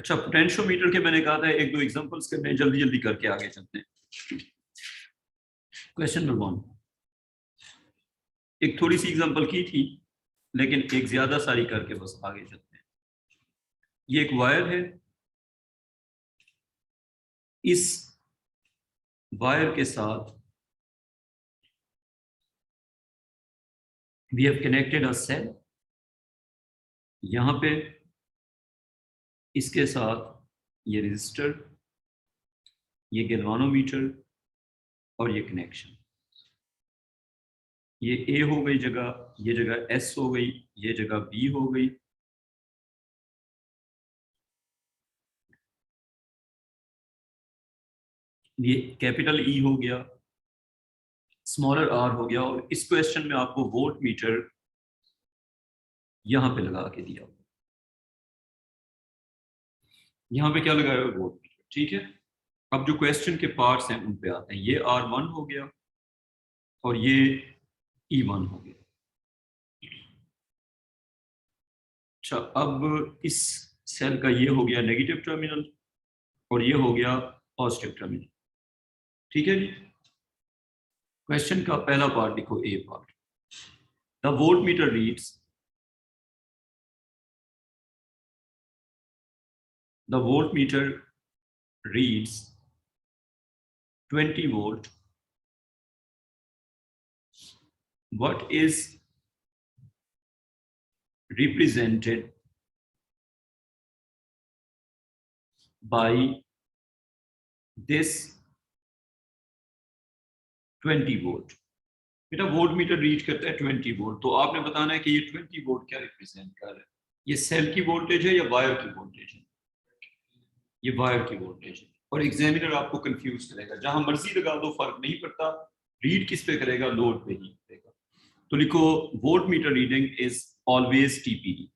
अच्छा, पोटेंशियोमीटर के मैंने कहा था एक दो एग्जांपल्स करने हैं, जल्दी जल्दी करके आगे चलते हैं। क्वेश्चन नंबर 1, एक थोड़ी सी एग्जांपल की थी लेकिन एक ज्यादा सारी करके बस आगे चलते हैं। ये एक वायर है, इस वायर के साथ we have connected a cell, यहां पे इसके साथ ये रजिस्टर, ये गैल्वानोमीटर और ये कनेक्शन। ये ए हो गई जगह, ये जगह एस हो गई, ये जगह बी हो गई, ये कैपिटल ई हो गया, स्मॉलर आर हो गया, और इस क्वेश्चन में आपको वोल्ट मीटर यहां पे लगा के दिया, यहां पे क्या लगाया हुआ? Volt meter. ठीक है, अब जो क्वेश्चन के पार्ट्स हैं उन पे आते हैं। ये R1 हो गया और ये E1 हो गया। अच्छा, अब इस सेल का ये हो गया नेगेटिव टर्मिनल और ये हो गया पॉजिटिव टर्मिनल। ठीक है जी, क्वेश्चन का पहला पार्ट लिखो, A part. The voltmeter reads, the voltmeter reads 20 volt. What is represented by this 20 volt? बेटा वोल्ट मीटर रीड करता है 20 वोल्ट, तो आपने बताना है कि ये 20 वोल्ट क्या रिप्रेजेंट कर रहा है। ये सेल की वोल्टेज है या वायर की वोल्टेज है? ये वायर की वोल्टेज है। और एग्जामिनर आपको कंफ्यूज करेगा, जहां मर्जी लगा दो फर्क नहीं पड़ता, रीड किस पे करेगा? लोड पे ही करेगा। तो लिखो volt meter reading is always TPD.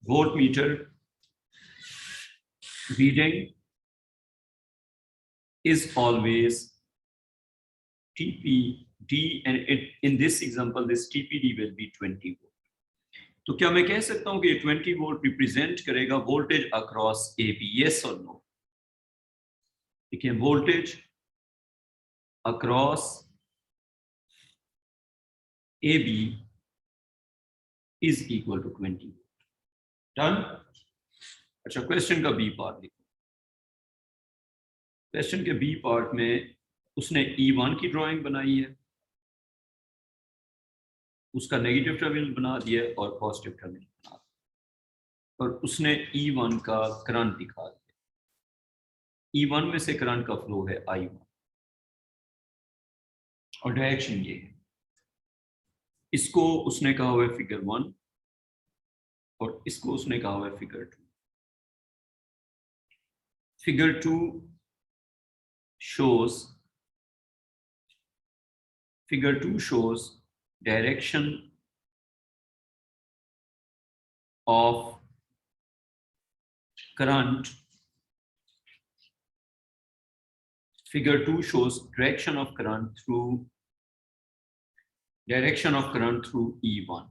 Volt meter reading is always TPD, and in this example this TPD will be 20 volt. तो क्या मैं कह सकता हूं कि 20 वोल्ट रिप्रेजेंट करेगा voltage across A B? Yes और नो? देखिए, voltage across A B is equal to 20 volt. Done. अच्छा, क्वेश्चन का बी पार्ट लिखो। क्वेश्चन के बी पार्ट में उसने E1 की ड्राइंग बनाई है, उसका नेगेटिव टर्मिनल बना दिया और पॉजिटिव टर्मिनल बना दिया, और उसने E1 का करंट दिखा दिया। E1 में से करंट का फ्लो है I1 और डायरेक्शन ये है। इसको उसने कहा हुआ है फिगर 1 और इसको उसने कहा हुआ है figure 2। Figure 2 shows direction of current. Figure 2 shows direction of current through E1.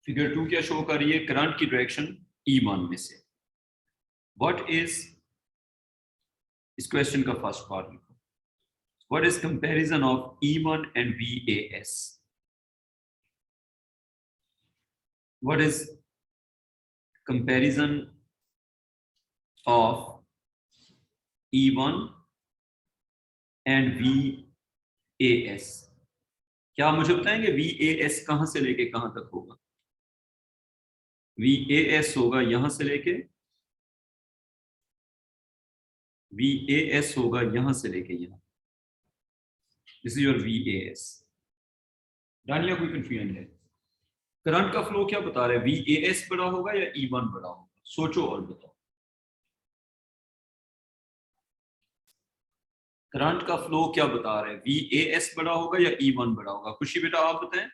Figure 2 क्या शो कर रही है? करंट की डायरेक्शन E1 में से। व्हाट इज, इस क्वेश्चन का फर्स्ट पार्ट लिखो, what is comparison of E1 and VAS? What is comparison of E1 and VAS? क्या आप मुझे बताएंगे VAS कहां से लेके कहां तक होगा? VAS होगा यहां से लेके, VAS होगा यहां से लेके यहां। This is your VAS। Dania कोई कंफ्यूजन है? करंट का फ्लो क्या बता रहे हैं? VAS बड़ा होगा या E1 बड़ा होगा? सोचो और बताओ। करंट का फ्लो क्या बता रहे हैं? VAS बड़ा होगा या E1 बड़ा होगा? खुशी बेटा आप बताएं।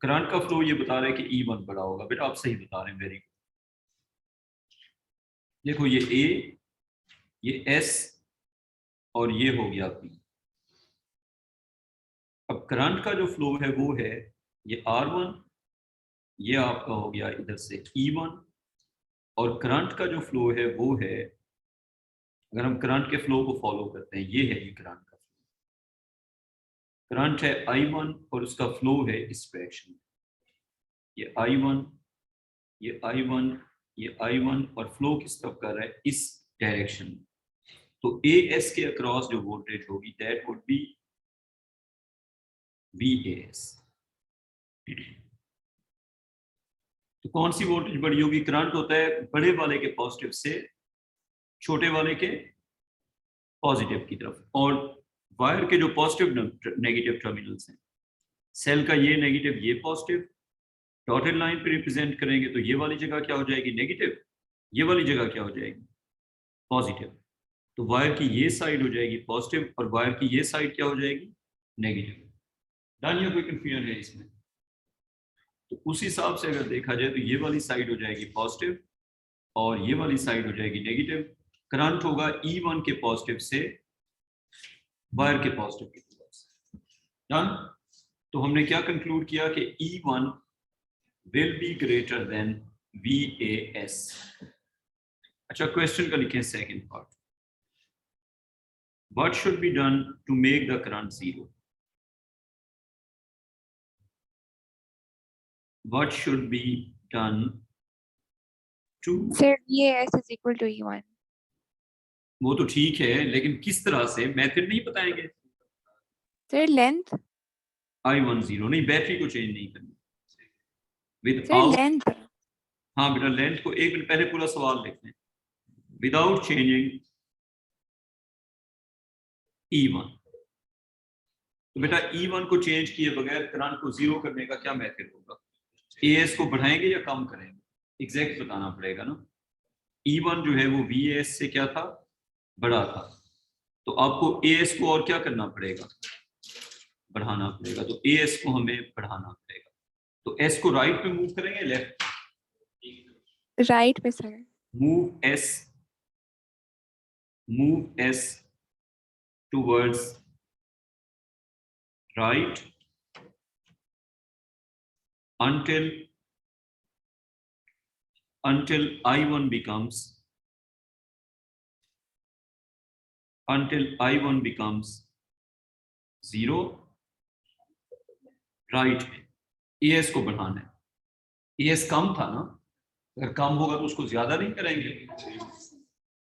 करंट का फ्लो ये बता रहे हैं कि E1 बड़ा होगा। बेटा आप सही बता रहे हैं, वेरी गुड। देखो ये A, ये S और ये हो गया B। अब करंट का जो फ्लो है वो है ये R1, ये आपका हो गया इधर से E1, और करंट का जो फ्लो है वो है, अगर हम करंट के फ्लो को फॉलो करते हैं, ये है ये करंट का फ्लो, करंट है I1 और उसका फ्लो है इस डायरेक्शन में, ये I1, ये I1, ये I1, और फ्लो किस तरफ कर रहा है, इस डायरेक्शन में। तो AS के अक्रॉस जो वोल्टेज होगी दैट वुड बी VAS। तो कौन सी वोल्टेज बड़ी होगी? करंट होता है बड़े वाले के पॉजिटिव से छोटे वाले के पॉजिटिव की तरफ, और वायर के जो पॉजिटिव नेगेटिव टर्मिनल्स हैं, सेल का ये नेगेटिव ये पॉजिटिव, डॉटेड लाइन पे रिप्रेजेंट करेंगे तो ये वाली जगह क्या हो जाएगी नेगेटिव, ये वाली जगह क्या हो जाएगी पॉजिटिव। तो वायर की ये साइड हो जाएगी पॉजिटिव और वायर की ये साइड क्या हो जाएगी नेगेटिव। डन, या कोई कंफ्यूजन है इसमें? तो उस हिसाब से अगर देखा जाए तो ये वाली साइड हो जाएगी पॉजिटिव और ये वाली साइड हो जाएगी नेगेटिव। करंट होगा E1 के पॉजिटिव से वायर के पॉजिटिव की तरफ से। डन। तो हमने क्या कंक्लूड किया कि E1 will be greater than VAS। अच्छा, क्वेश्चन का लिखें second part, what should be done to make the current zero? What should be done to? Sir, VAS is equal to E1. वो तो ठीक है, लेकिन किस तरह से, मेथड नहीं बताएंगे? Sir, length. I10 नहीं, बैटरी को चेंज नहीं करनी विद Sir, length. हाँ बेटा, लेंथ को एक मिनट पहले पूरा सवाल लिख लें। Without changing E1। तो बेटा E1 को चेंज किए बगैर करंट को जीरो करने का क्या मेथड होगा? AS को बढ़ाएंगे या कम करेंगे? एग्जैक्ट बताना पड़ेगा ना। E1 जो है वो VAS से क्या था, बड़ा था, तो आपको AS को और क्या करना पड़ेगा, बढ़ाना पड़ेगा। तो AS को हमें बढ़ाना पड़ेगा। तो S को राइट में मूव करेंगे लेफ्ट? राइट में sir. Move S towards right until I1 becomes 0। Right में AS को बढ़ाना है। AS कम था ना, अगर कम होगा तो उसको ज्यादा नहीं करेंगे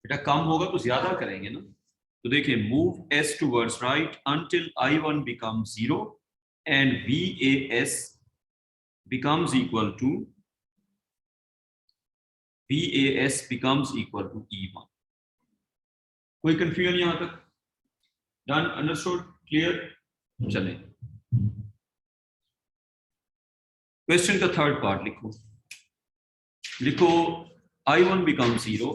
बेटा, कम होगा तो ज्यादा करेंगे ना। तो देखिए, move S towards right until I1 becomes 0 and VAS becomes equal to E1। कोई कंफ्यूजन यहां तक? Done, understood, clear? चलें, क्वेश्चन का थर्ड पार्ट लिखो। I1 becomes 0,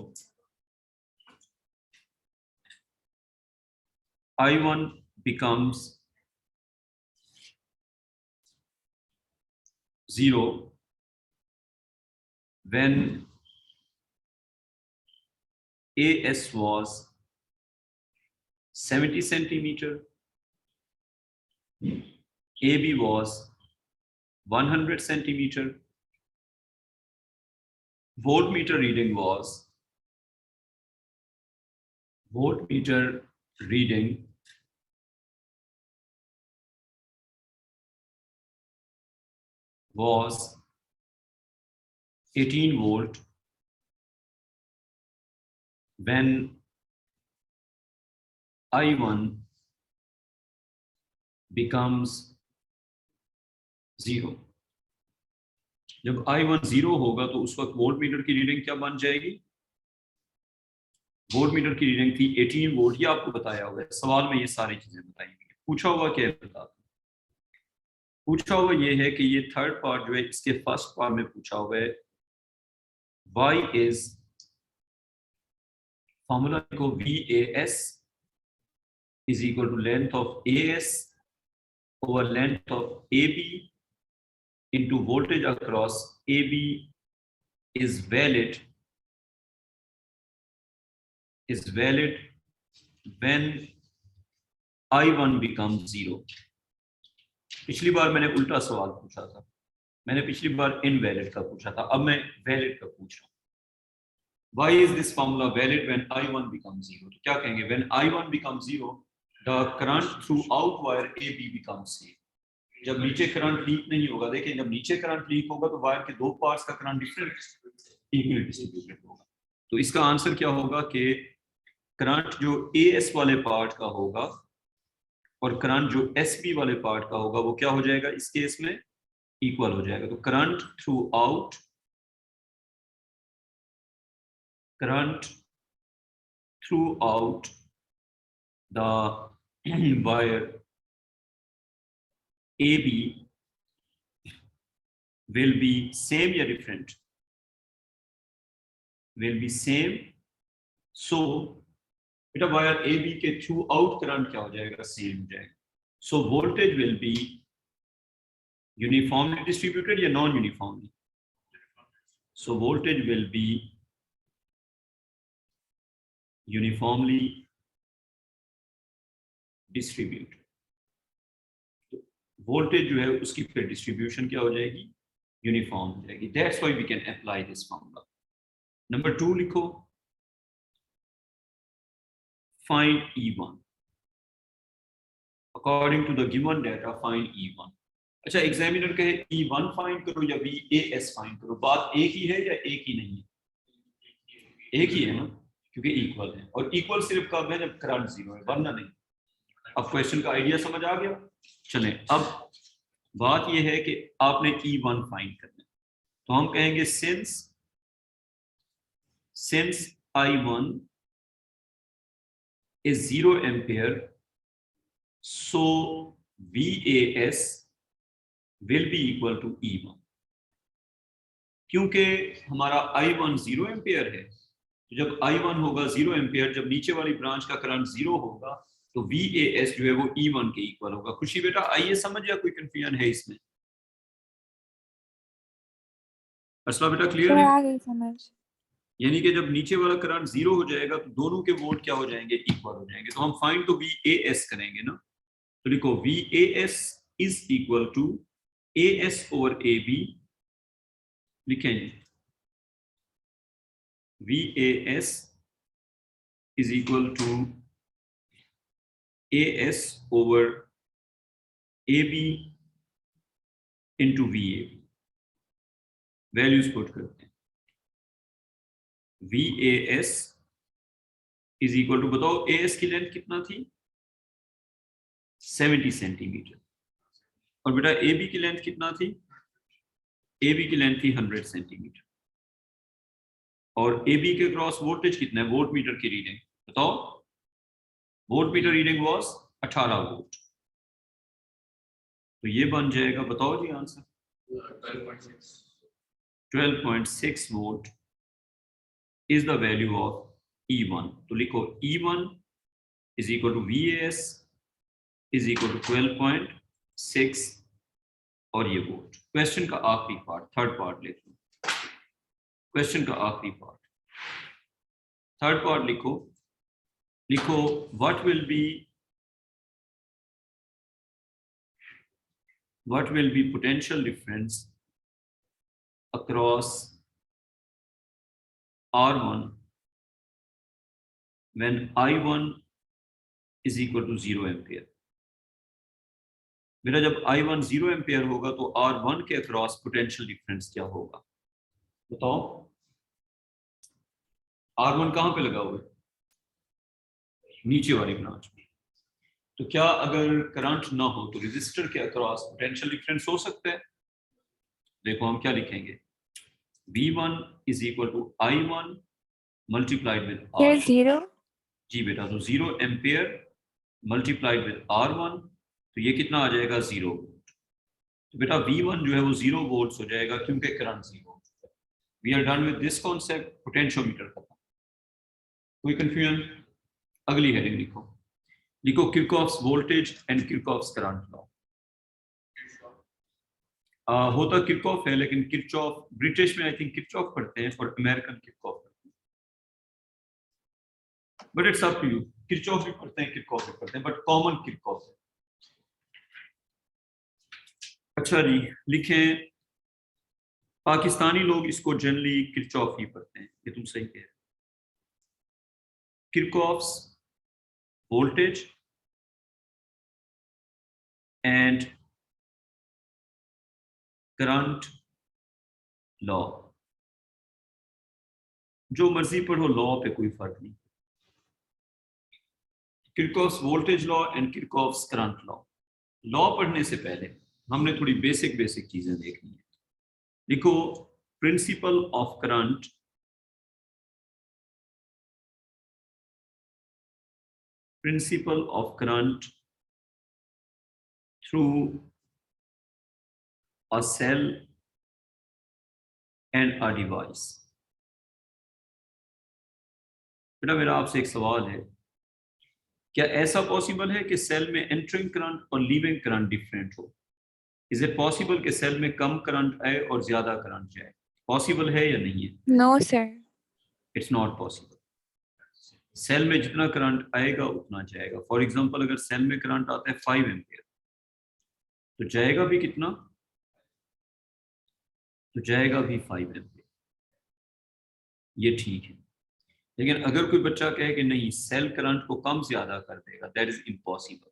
I1 becomes 0 when AS was 70 centimeter, AB was 100 centimeter, voltmeter reading was 18 volt when I1 becomes 0। जब I1 0 होगा तो उस वक्त वोल्टमीटर की रीडिंग क्या बन जाएगी? वोल्टमीटर की रीडिंग थी 18 वोल्ट। ये आपको बताया हुआ है सवाल में, ये सारी चीजें बताई हुई है। पूछा हुआ क्या है? पूछा हुआ ये है कि ये थर्ड पार्ट जो है इसके फर्स्ट पार्ट में पूछा हुआ है y is, फॉर्मूला को VAS is equal to length of AS over length of AB into voltage across AB is valid when I1 becomes 0। पिछली बार मैंने उल्टा सवाल पूछा था, मैंने पिछली बार इनवैलिड का पूछा था, अब मैं वैलिड का पूछ रहा हूँ। Why is this formula valid when I1 becomes 0? तो क्या कहेंगे? When I1 becomes 0, the current throughout wire AB becomes 0. जब नीचे करंट लीक नहीं होगा, देखिए जब नीचे करंट लीक होगा तो वायर के दो पार्ट्स का करंट डिफरेंट इक्वली डिस्ट्रीब्यूटेड होगा। तो इसका आंसर क्या होगा कि करंट जो AS वाले पार्ट का होगा और करंट जो SB वाले पार्ट का होगा वो क्या हो जाएगा इस केस में? इक्वल हो जाएगा। तो current throughout the wire AB will be same या different? Will be same. So बेटा वायर AB के थ्रू आउट करंट क्या हो जाएगा? सेम हो जाएगा। So voltage will be uniformly distributed या non uniformly? So voltage will be uniformly distributed. Voltage जो है उसकी फिर डिस्ट्रीब्यूशन क्या हो जाएगी? यूनिफॉर्म हो जाएगी। That's why we can apply this formula. Number 2 लिखो, find E1 according to the given data, find E1। अच्छा, एग्जामिनर कहे E1 फाइंड करो या VAS फाइंड करो, बात एक ही है या एक ही नहीं है? एक ही है ना, क्योंकि इक्वल है, और इक्वल सिर्फ कब है? जब करंट 0 है, वरना नहीं। अब क्वेश्चन का आइडिया समझ आ गया? चलें, अब बात यह है कि आपने E1 फाइंड करना है, तो हम कहेंगे since I1 is 0 ampere, so VAS will be equal to E1। क्योंकि हमारा I1 0 एम्पियर है, तो जब I1 होगा 0 एम्पियर, जब नीचे वाली ब्रांच का करंट 0 होगा तो VAS जो है वो E1 के इक्वल होगा। खुशी बेटा आइए समझ, या कोई कंफ्यूजन है इसमें? असला बेटा क्लियर सर है? आ गई समझ। यानी कि जब नीचे वाला करंट 0 हो जाएगा तो दोनों के वोल्ट क्या हो जाएंगे? इक्वल हो जाएंगे। तो हम फाइंड तो VAS करेंगे ना, तो लिखो VAS is equal to AS over AB। लिखेंगे VAS is equal to AS over AB into VAB। Values put करते हैं। VAS is equal to, बताओ AS की लेंथ कितना थी? 70 सेंटीमीटर। और बेटा AB की लेंथ कितना थी? AB की लेंथ थी 100 सेंटीमीटर। और AB के क्रॉस वोल्टेज कितना है? वोल्ट मीटर की रीडिंग बताओ। Voltmeter reading was 18 volt. तो ये बन जाएगा, बताओ जी answer. 12.6 volt is the value of E1। तो लिखो E1 is equal to VAS is equal to 12.6 और ये वोल्ट। क्वेश्चन का आखिरी पार्ट, थर्ड पार्ट लिखो। क्वेश्चन का आखिरी पार्ट, थर्ड पार्ट लिखो। लिखो what will be potential difference across R1 when I1 is equal to 0 ampere. मेरा जब I1 0 एम्पियर होगा तो R1 के अक्रॉस पोटेंशियल डिफरेंस क्या होगा? बताओ। R1 कहां पे लगा हुआ है? नीचे वाली ब्रांच में। तो क्या अगर करंट ना हो तो रेजिस्टर के अक्रॉस पोटेंशियल डिफरेंस हो सकता है? देखो हम क्या लिखेंगे, V1 is equal to I1 multiplied with Here R। 0। जी बेटा, तो 0 एम्पियर मल्टीप्लाइड विद R1, तो ये कितना आ जाएगा? 0 वोल्ट। तो बेटा V1 जो है वो 0 वोल्ट हो जाएगा क्योंकि current 0। We are done with this concept, potentiometer खत्म। कोई कंफ्यूजन? अगली हेडिंग लिखो। लिखो Kirchhoff's voltage and Kirchhoff's current law. होता किरचॉफ है, लेकिन किरचॉफ ब्रिटिश में आई थिंक किरचॉफ पढ़ते हैं और अमेरिकन किरचॉफ पढ़ते हैं, but it's up to you. Kirchhoff भी पढ़ते हैं, किरचॉफ भी पढ़ते हैं, बट कॉमन किरचॉफ है। अच्छा जी, लिखें पाकिस्तानी लोग इसको जनरली किरचॉफ ही पढ़ते हैं, ये तुम सही कह रहे हो। Kirchhoff's voltage and current law, जो मर्जी पढ़ो, लॉ पे कोई फर्क नहीं। Kirchhoff's voltage law and Kirchhoff's current law. Law पढ़ने से पहले हमने थोड़ी बेसिक बेसिक चीजें देखनी है। लिखो principle of current, principle of current through a cell and a device. बेटा मेरा आपसे एक सवाल है, क्या ऐसा पॉसिबल है कि सेल में एंटरिंग करंट और लीविंग करंट डिफरेंट हो? इज इट पॉसिबल कि सेल में कम करंट आए और ज्यादा करंट जाए? पॉसिबल है या नहीं है? No, sir. It's not possible. Cell में जितना करंट आएगा उतना जाएगा। फॉर एग्जांपल अगर सेल में करंट आता है 5 एम्पियर, तो जाएगा भी कितना? तो जाएगा भी 5 एम्पियर। ये ठीक है। लेकिन अगर कोई बच्चा कहे कि नहीं सेल करंट को कम ज्यादा कर देगा, दैट इज इम्पॉसिबल।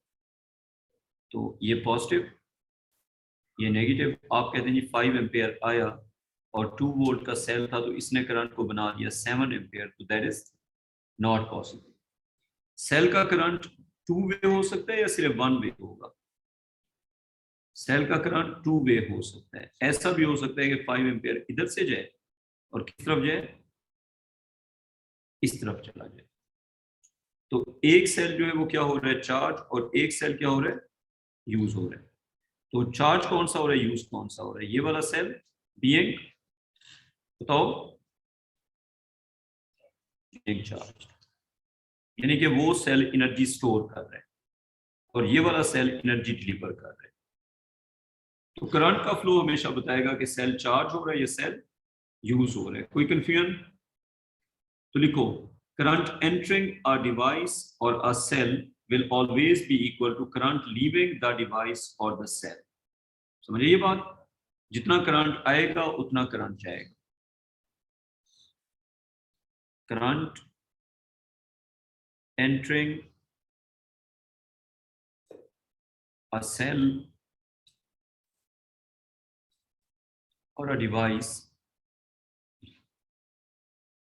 तो ये पॉजिटिव, ये नेगेटिव। आप कहते हैं जी 5 एम्पियर आया और 2 वोल्ट का सेल था, तो इसने करंट को बना दिया 7 एम्पियर, तो that is not possible. Cell का करंट 2 वे हो सकता है या सिर्फ 1 वे होगा? सेल का करंट 2 वे हो सकता है। ऐसा भी हो सकता है कि 5 एम्पियर इधर से जाए और किस तरफ जाए? इस तरफ चला जाए। तो एक सेल जो है वो क्या हो रहा है? चार्ज। और एक सेल क्या हो रहा है? यूज हो रहा है। तो चार्ज कौन सा हो रहा है, यूज कौन सा हो रहा है? ये वाला सेल बीइंग, बताओ, बीइंग चार्ज, यानी कि वो सेल एनर्जी स्टोर कर रहा है और ये वाला सेल एनर्जी डिलीवर कर रहा है। तो करंट का फ्लो हमेशा बताएगा कि सेल चार्ज हो रहा है या सेल यूज हो रहा है। कोई कंफ्यूजन? तो लिखो करंट एंटरिंग अ डिवाइस और अ cell will always be equal to current leaving the device or the cell। समझिए ये बात, जितना करंट आएगा उतना करंट जाएगा। Current entering a cell or a device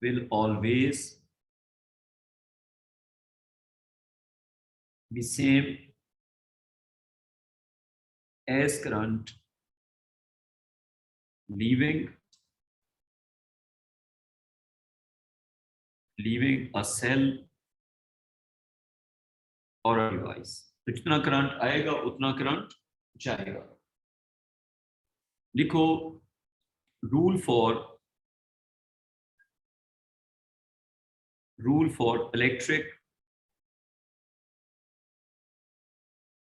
will always be same as current leaving a cell or a device। तो जितना current आएगा उतना करंट जाएगा। लिखो rule for electric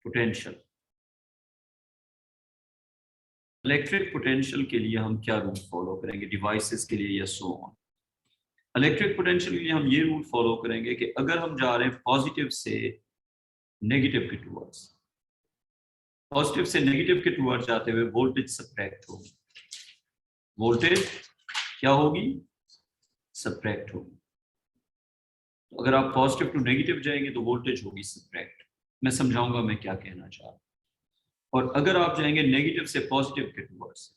potential. Electric potential के लिए हम क्या रूल फॉलो करेंगे डिवाइसेस के लिए या सो ऑन? इलेक्ट्रिक पोटेंशियल के लिए हम ये रूल फॉलो करेंगे कि अगर हम जा रहे हैं पॉजिटिव से नेगेटिव के टुवर्ड्स, पॉजिटिव से नेगेटिव के टुवर्ड्स जाते हुए वोल्टेज सब्ट्रैक्ट होगी। वोल्टेज क्या होगी? सब्ट्रैक्ट होगी। तो अगर आप पॉजिटिव टू नेगेटिव जाएंगे तो वोल्टेज होगी सब्ट्रैक्ट। मैं समझाऊंगा मैं क्या कहना चाह रहा हूं। और अगर आप जाएंगे नेगेटिव से पॉजिटिव के टुवर्ड्स,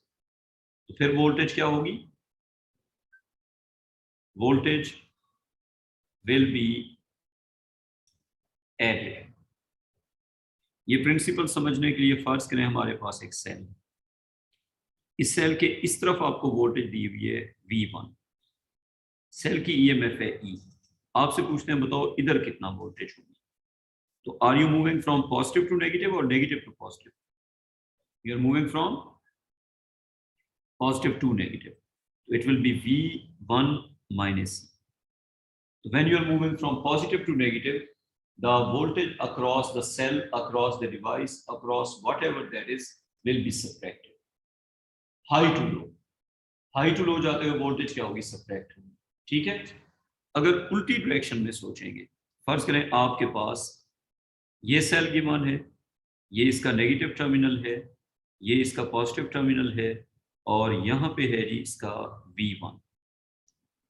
तो फिर वोल्टेज क्या होगी? Voltage will be added. ये प्रिंसिपल समझने के लिए फर्ज करें हमारे पास एक सेल है। इस सेल के इस तरफ आपको वोल्टेज दी हुई है V1, सेल की ईएमएफ है E। आपसे पूछते हैं बताओ इधर कितना वोल्टेज होगी? तो are you moving from positive to negative और negative to positive? You are moving from positive to negative, तो it will be V1 minus E। So when you are moving from positive to negative, the voltage across the cell, across the device, across whatever that is, will be subtracted. High to low, high to low जाते हुए voltage क्या होगी? Subtract होगी। ठीक है। अगर उल्टी direction में सोचेंगे, फर्ज करें आपके पास ये सेल गिवन है, ये इसका नेगेटिव टर्मिनल है, ये इसका पॉजिटिव टर्मिनल है और यहाँ पे है जी इसका V1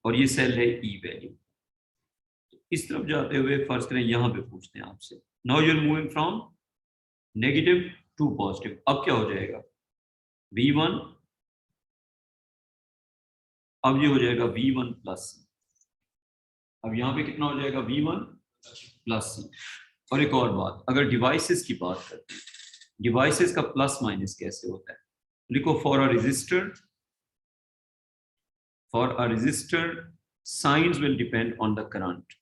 और ये सेल है ई वैल्यू। इस तरफ जाते हुए फर्ज करें यहाँ पे पूछते हैं आपसे, now you are moving from negative to positive. अब क्या हो जाएगा V1, अब ये हो जाएगा V1 प्लस। अब यहाँ पे कितना हो जाएगा V1 प्लस। और एक और बात, अगर डिवाइसेस की बात करते हैं, डिवाइसेस का प्लस माइनस कैसे होता है, लिखो for a resistor signs will depend on the current.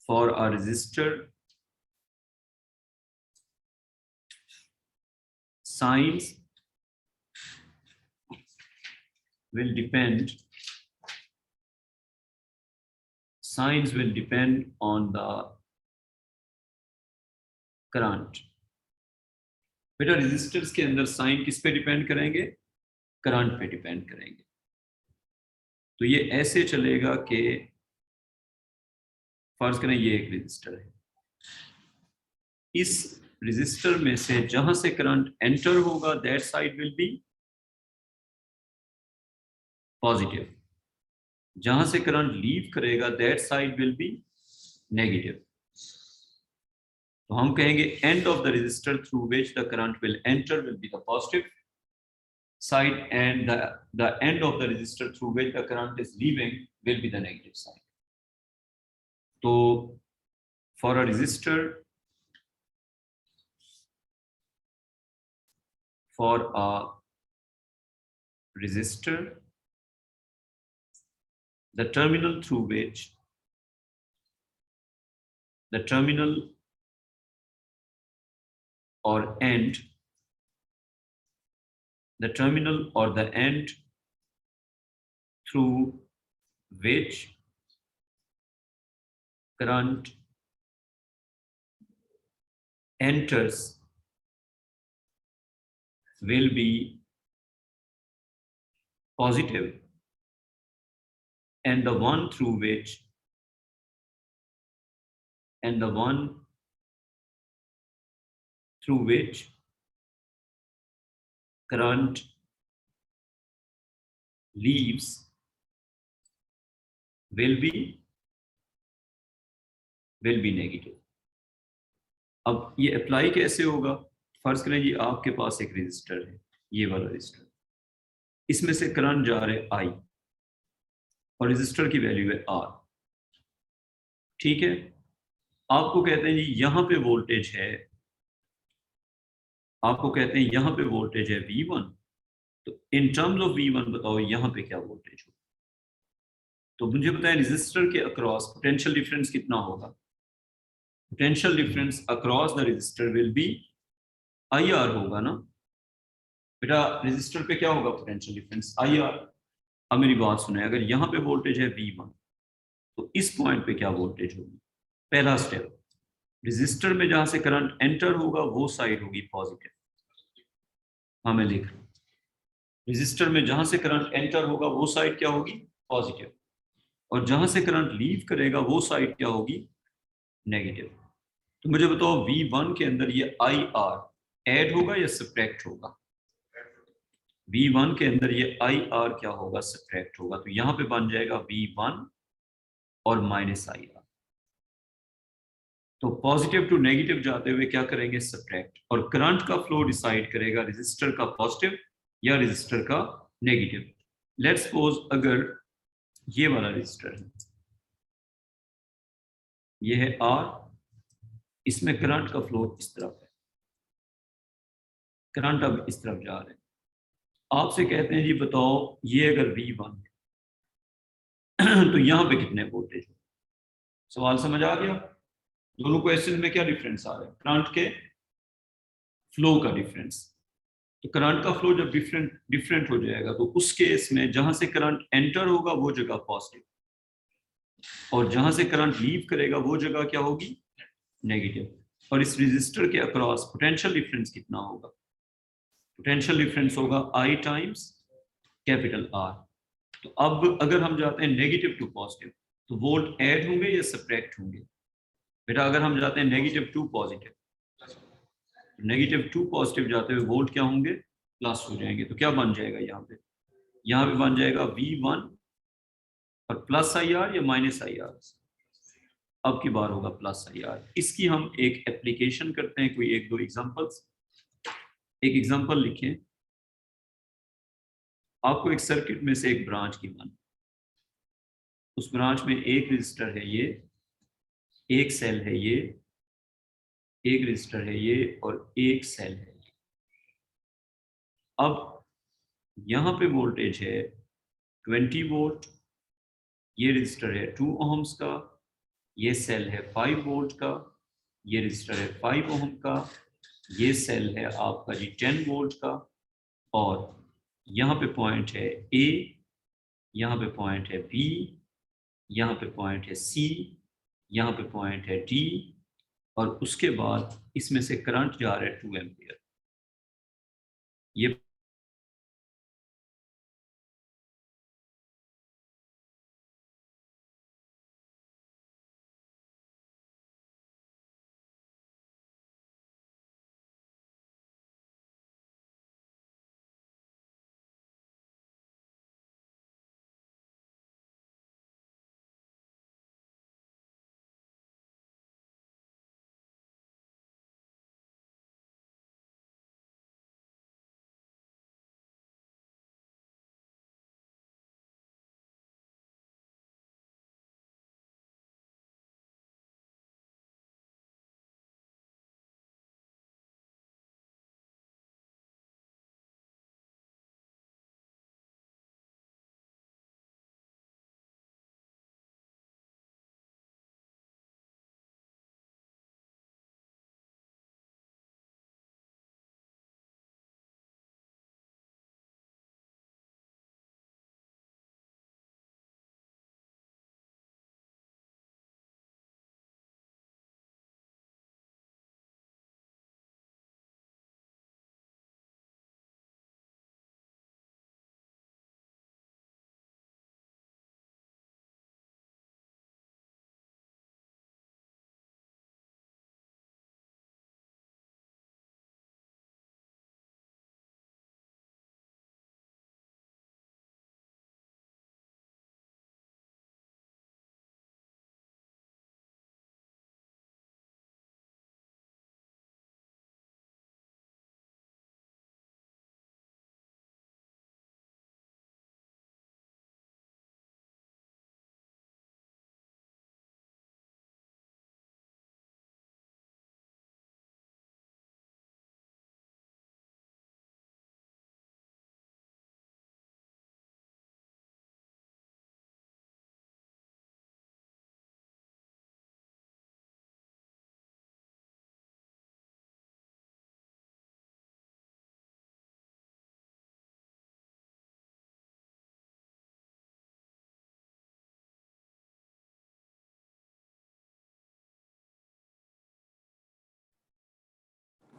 For a resistor, signs will depend on the current. बेटा रेजिस्टर्स के अंदर साइन किस पे डिपेंड करेंगे, करंट पे डिपेंड करेंगे। तो ये ऐसे चलेगा कि फर्ज करें ये एक रेजिस्टर है, इस रेजिस्टर में से जहां से करंट एंटर होगा that side will be positive, जहां से करंट लीव करेगा that side will be negative. तो हम कहेंगे end of the resistor through which the current will enter will be the positive side and the end of the resistor through which the current is leaving will be the negative side. So for a resistor, the terminal through which the terminal or end through which current enters will be positive, and the one through which current leaves will be negative. अब ये apply कैसे होगा, फर्ज करें जी आपके पास एक resistor है, ये वाला रेजिस्टर, इसमें से करंट जा रहे I और रेजिस्टर की वैल्यू है R, ठीक है। आपको कहते हैं जी यहाँ पे वोल्टेज है, V1, तो इन टर्म्स ऑफ V1 बताओ यहाँ पे क्या वोल्टेज हो। तो मुझे बताएं रेजिस्टर के अक्रॉस पोटेंशियल डिफरेंस कितना होगा। Potential difference across the resistor will be IR होगा ना बेटा, रेजिस्टर पे क्या होगा पोटेंशियल डिफरेंस IR। अब मेरी बात सुने, अगर यहाँ पे वोल्टेज है V1 तो इस पॉइंट पे क्या वोल्टेज होगी। पहला स्टेप, रेजिस्टर में जहां से करंट एंटर होगा वो साइड होगी पॉजिटिव। हाँ मैं लिख रहा हूँ, रेजिस्टर में जहां से करंट एंटर होगा वो साइड क्या होगी पॉजिटिव, और जहां से करंट लीव करेगा वो साइड क्या होगी नेगेटिव। तो मुझे बताओ V1 के अंदर ये IR ऐड होगा या सब्ट्रैक्ट होगा। V1 के अंदर ये IR क्या होगा सब्ट्रैक्ट होगा। तो यहाँ पे बन जाएगा V1 और माइनस IR। तो पॉजिटिव टू नेगेटिव जाते हुए क्या करेंगे सब्ट्रैक्ट, और करंट का फ्लो डिसाइड करेगा रेजिस्टर का पॉजिटिव या रेजिस्टर का नेगेटिव। लेट्स सपोज अगर ये वाला रेजिस्टर है, ये है R, इसमें करंट का फ्लो इस तरफ है, करंट अब इस तरफ जा रहे हैं। आपसे कहते हैं जी बताओ ये अगर V1 है तो यहाँ पे कितने वोल्टेज हो। सवाल समझ आ गया। दोनों क्वेश्चन में क्या डिफरेंस आ रहा है, करंट के फ्लो का डिफरेंस। तो करंट का फ्लो जब डिफरेंट हो जाएगा तो उस केस में जहां से करंट एंटर होगा वो जगह पॉजिटिव, और जहां से करंट लीव करेगा वो जगह क्या होगी नेगेटिव। और इस रेजिस्टर के अक्रॉस पोटेंशियल डिफरेंस कितना होगा, पोटेंशियल डिफरेंस होगा I टाइम्स कैपिटल R। तो अब अगर हम जाते हैं नेगेटिव टू पॉजिटिव तो वोल्ट ऐड होंगे या सब्ट्रैक्ट होंगे। बेटा अगर हम जाते हैं नेगेटिव टू पॉजिटिव -2 पॉजिटिव जाते हुए वोल्ट क्या होंगे, प्लस हो जाएंगे। तो क्या बन जाएगा यहाँ पे बन जाएगा V1 और प्लस IR या माइनस IR, अब की बार होगा प्लस IR। इसकी हम एक एप्लीकेशन करते हैं, कोई एक दो एग्जांपल्स। एक एग्जांपल लिखें, आपको एक सर्किट में से एक ब्रांच की मान, उस ब्रांच में एक रजिस्टर है ये, एक सेल है ये, एक रजिस्टर है ये और एक सेल है ये। अब यहाँ पे वोल्टेज है 20 वोल्ट, ये रजिस्टर है 2 ओहम्स का, ये सेल है 5 वोल्ट का, ये रजिस्टर है 5 ओहम का, ये सेल है आपका जी 10 वोल्ट का, और यहाँ पे पॉइंट है A, यहाँ पे पॉइंट है B, यहाँ पे पॉइंट है C, यहाँ पे पॉइंट है D, और उसके बाद इसमें से करंट जा रहा है 2 एम्पियर। ये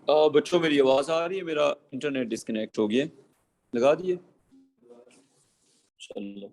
बच्चों मेरी आवाज आ रही है? मेरा इंटरनेट डिस्कनेक्ट हो गया, लगा दिए, चलो।